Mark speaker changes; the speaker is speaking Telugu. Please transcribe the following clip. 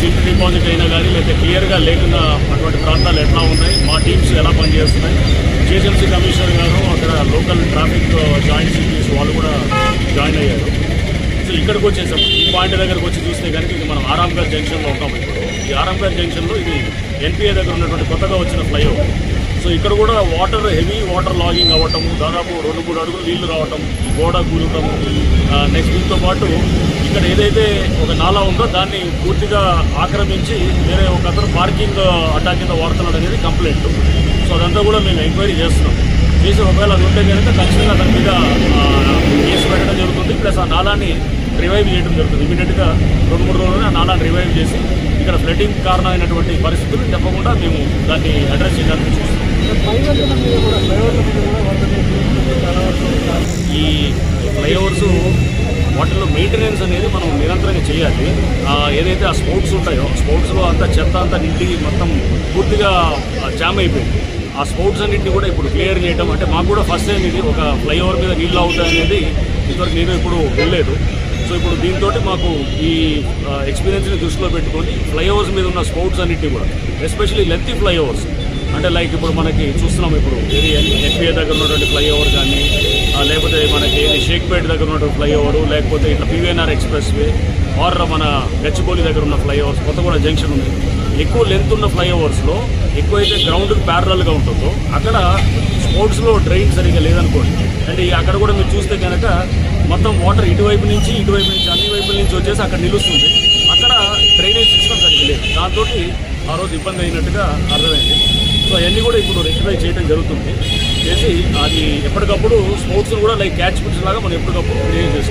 Speaker 1: సిల్ట్ డిపాజిట్ అయినా కానీ లేదా క్లియర్గా లేకుండా అటువంటి ప్రాంతాలు ఎట్లా ఉన్నాయి, మా టీమ్స్ ఎలా పనిచేస్తున్నాయి, జిహెచ్ఎంసీ కమిషనర్ గారు అక్కడ లోకల్ ట్రాఫిక్ జాయింట్ సిటీస్ వాళ్ళు కూడా జాయిన్ అయ్యారు. సో ఇక్కడికి వచ్చేసాం. ఈ పాయింట్ దగ్గరకు వచ్చి చూస్తే కనుక ఇది మనం ఆరాంఘర్ జంక్షన్లో ఉంటాము. ఇప్పుడు ఈ ఆరాంఘర్ జంక్షన్లో ఇది ఎన్పిఏ దగ్గర ఉన్నటువంటి కొత్తగా వచ్చిన ఫ్లైఓవర్. సో ఇక్కడ కూడా హెవీ వాటర్ లాగింగ్ అవ్వటము, దాదాపు 2-3 అడుగులు నీళ్లు రావటం, ఈ గోడ కూలటము. నెక్స్ట్ దీంతో పాటు ఇక్కడ ఏదైతే ఒక నాలా ఉందో దాన్ని పూర్తిగా ఆక్రమించి వేరే ఒక అతను పార్కింగ్ అడ్డా కింద వాడుతున్నాడు అనేది కంప్లైంట్. సో అదంతా కూడా మేము ఎంక్వైరీ చేస్తున్నాం. చేసి ఒకవేళ అది ఉంటే కనుక ఖచ్చితంగా దాని మీద కేసు పెట్టడం జరుగుతుంది. ప్లస్ ఆ నాలాన్ని రివైవ్ చేయడం జరుగుతుంది. ఇమీడియట్గా 2-3 రోజుల్లోనే ఆ నాలాన్ని రివైవ్ చేసి ఇక్కడ ఫ్లడ్డింగ్ కారణమైనటువంటి పరిస్థితులు తప్పకుండా మేము దాన్ని అడ్రస్ చేయడానికి చూస్తాం. ఈ ఫ్లైఓవర్స్ వాటిలో మెయింటెనెన్స్ అనేది మనం నిరంతరంగా చేయాలి. ఏదైతే ఆ స్పోర్ట్స్ ఉంటాయో స్పోర్ట్స్లో అంతా చెత్త అంతా నిండి మొత్తం పూర్తిగా జామ్ అయిపోయింది. ఆ స్పోర్ట్స్ అన్నింటినీ కూడా ఇప్పుడు క్లియర్ చేయడం అంటే మాకు కూడా ఫస్ట్ టైం ఇది ఒక ఫ్లైఓవర్ మీద నీళ్ళు అవుతాయి అనేది ఇంతవరకు నేను ఇప్పుడు వెళ్ళలేదు. సో ఇప్పుడు దీంతో మాకు ఈ ఎక్స్పీరియన్స్ని దృష్టిలో పెట్టుకొని ఫ్లైఓవర్స్ మీద ఉన్న స్పోర్ట్స్ అన్నింటినీ కూడా ఎస్పెషల్లీ లెంతీ ఫ్లైఓవర్స్ అంటే లైక్ ఇప్పుడు మనకి చూస్తున్నాం ఇప్పుడు ఏది ఎన్పిఏ దగ్గర ఉన్నటువంటి ఫ్లైఓవర్ కానీ లేకపోతే మనకి ఏది షేక్పేట్ దగ్గర ఉన్నటువంటి ఫ్లైఓవరు, లేకపోతే ఇట్లా పివిఎన్ఆర్ ఎక్స్ప్రెస్ వే ఆర్ మన గచ్చిబౌలి దగ్గర ఉన్న ఫ్లైఓవర్స్, కొత్తగూడ జంక్షన్ ఉంది. ఎక్కువ లెంత్ ఉన్న ఫ్లైఓవర్స్లో ఎక్కువైతే గ్రౌండ్కి ప్యారలల్గా ఉంటుందో అక్కడ స్పోర్ట్స్లో డ్రైన్ సరిగ్గా లేదనుకోండి. అండ్ అక్కడ కూడా మీరు చూస్తే కనుక మొత్తం వాటర్ ఇటువైపు నుంచి అన్ని వైపుల నుంచి వచ్చేసి అక్కడ నిలుస్తుంది. అక్కడ డ్రైనేజ్ సిస్టమ్ సరిగ్గా లేదు. దాంతో ఆ రోజు ఇబ్బంది అయినట్టుగా అర్థమైంది. సో అవన్నీ కూడా ఇప్పుడు రెక్టిఫై చేయడం జరుగుతుంది. చేసి అది ఎప్పటికప్పుడు స్పోర్ట్స్ కూడా లైక్ క్యాచ్ పిట్స్ లాగా మనం ఎప్పటికప్పుడు క్రియేట్ చేసుకోవాలి.